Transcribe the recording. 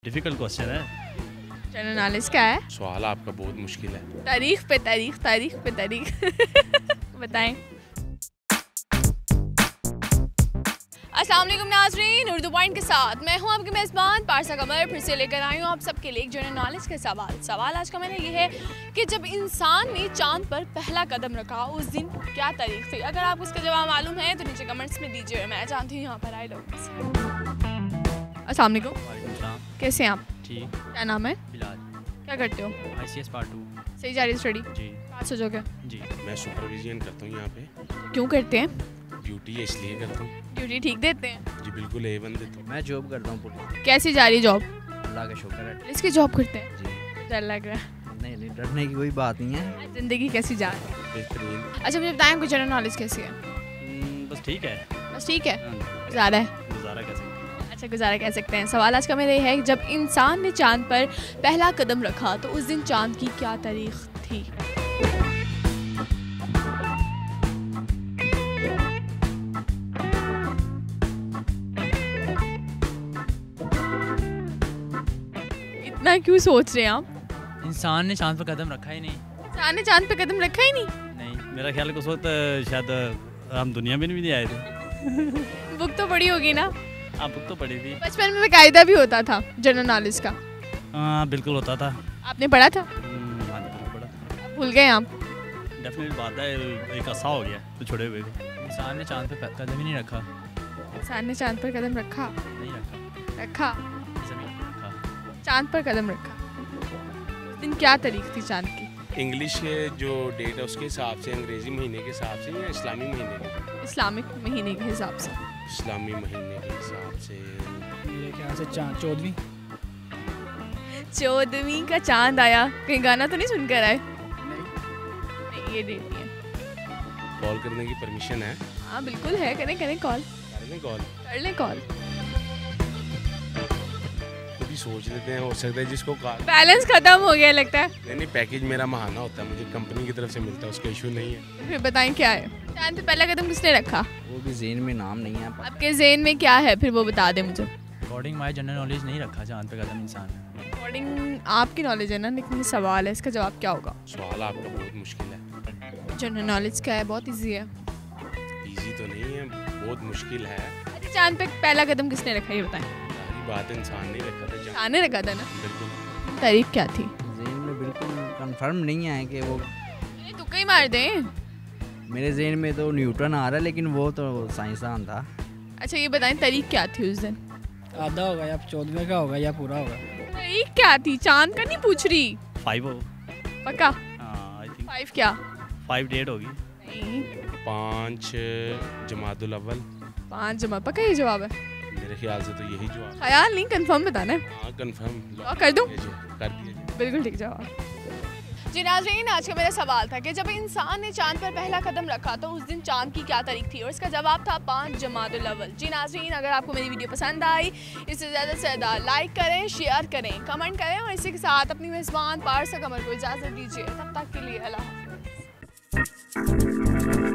Difficult question है। General knowledge क्या है? सवाल आपका बहुत मुश्किल है। तारीख पे तारीख, तारीख पे तारीख। बताएं। अस्सलाम वालेकुम नाज़रीन, उर्दू पॉइंट के साथ मैं हूं आपकी मेज़बान पारसा कमर। फिर से लेकर आई हूं आप सबके लिए एक जनरल नॉलेज का सवाल आज का मेरा ये है कि जब इंसान ने चांद पर पहला कदम रखा उस दिन क्या तारीख थी? अगर आपको इसका जवाब मालूम है तो नीचे कमेंट्स में दीजिए। मैं जानती हूँ यहाँ पर आए लोग। अस्सलाम वालेकुम, कैसे हैं आप? ठीक। क्या नाम है? बिलाल। क्या करते हो? ICS part 2। सही जा रही है स्टडी? जी पास हो जाओगे? जी। मैं सुपरविजन करता हूँ यहाँ पे। क्यों करते हैं? ड्यूटी है इसलिए करता हूँ। ड्यूटी ठीक देते हैं? जी बिल्कुल A1 देता हूँ। मैं जॉब करता हूँ पुलिस। कैसी जा रही है जॉब? अल्लाह का शुक्र है। पुलिस की जॉब करते हैं? जी। डर लग रहा है। नहीं, डरने की कोई बात नहीं है। जिंदगी कैसी जा रही है? बेहतरीन। अच्छा मुझे बताएं कुछ जनरल नॉलेज कैसी है? बस ठीक है। बस ठीक है। हाँ, ज़्यादा है? गुजारा कैसे? अच्छा गुजारा कह सकते हैं। सवाल आज का मेरा ये है जब इंसान ने चांद पर पहला कदम रखा तो उस दिन चांद की क्या तारीख थी? इतना क्यों सोच रहे हैं आप? इंसान ने चांद पर कदम रखा ही नहीं। इंसान ने चांद पर कदम रखा ही नहीं? नहीं, मेरा ख्याल है कि उस वक्त शायद हम दुनिया में भी नहीं आए थे। बुक तो पढ़ी होगी ना? हाँ, बुक तो पढ़ी थी। बचपन में कायदा भी होता था जनरल नॉलेज का। हाँ बिल्कुल होता था। आपने पढ़ा था? हाँ बिल्कुल पढ़ा। भूल गए आप? डेफिनेट बात है, एक अरसा हो गया तो छोड़े हुए थे। इंसान ने चांद पर कदम ही नहीं रखा। इंसान ने चांद पर कदम रखा? नहीं रखा। रखा? जमीन पर रखा। चांद पर कदम रखा। उस दिन क्या तारीख थी चांद की? इंग्लिश के जो डेट है उसके हिसाब से, अंग्रेजी महीने के हिसाब से या इस्लामी महीने के? इस्लामिक महीने के हिसाब से। इस्लामी महीने के हिसाब से मेरे ख्याल से 14वीं। 14वीं का चांद आया। कहीं गाना तो नहीं सुनकर आए? नहीं, ये डेट नहीं है। कॉल करने की परमिशन है? हाँ बिल्कुल है, करें करें कॉल। कर लें कॉल? कर लें कॉल। खुद ही सोच लेते हैं, हो सकता है जिसको कॉल। बैलेंस खत्म हो गया लगता है। नहीं, पैकेज मेरा महाना होता है, मुझे कंपनी की तरफ से मिलता है, उसका इशू नहीं है। फिर बताएं क्या है? चांद पे पहला कदम किसने रखा? वो भी ज़हन में नाम नहीं है। आपके ज़हन में क्या है फिर वो बता दें मुझे। अकॉर्डिंग माई जनरल नॉलेज नहीं रखा चांद पर कदम इंसान ने। अकॉर्डिंग आपकी नॉलेज है ना, लेकिन ये सवाल है, इसका जवाब क्या होगा? सवाल आपका बहुत मुश्किल है। जनरल नॉलेज क्या है? बहुत ईजी है। इजी तो नहीं है, बहुत मुश्किल है। अच्छा चांद पे पहला कदम किसने रखा ये बताएं। सारी बात इंसान नहीं रखा था जहाँ। इंसान ने रखा था ना? बिल्कुल। तारीख क्या थी? ज़हन में बिल्कुल कंफर्म नहीं है कि वो। ये तुक्का ही मार दें। मेरे ज़हन में तो न्यूटन आ रहा है, लेकिन वो तो साइंसदान था। अच्छा ये बताएं तारीख क्या थी उस दिन? आधा होगा या 14वें का होगा या पूरा होगा। तारीख क्या थी? चांद का नहीं पूछ रही। 5 हो। पक्का? हाँ आई थिंक 5 क्या? 5 डेट होगी। नहीं 5 जमादुल अव्वल। 5 जमा। पक्का ये जवाब है? मेरे ख्याल से तो यही जवाब है। ख्याल नहीं, कंफर्म बताना है। हाँ कंफर्म कर दूं? कर दिया। बिल्कुल ठीक जवाब। जी नाज़रीन, आज का मेरा सवाल था कि जब इंसान ने चांद पर पहला कदम रखा तो उस दिन चांद की क्या तारीख थी, और इसका जवाब था 5 जमादुल अव्वल। जी नाज़रीन, अगर आपको मेरी वीडियो पसंद आई इसे ज़्यादा से ज़्यादा लाइक करें, शेयर करें, कमेंट करें और इसी के साथ अपनी मेज़बान पारसा कमर को इजाज़त दीजिए। तब तक के लिए अल्लाह हाफ़िज़।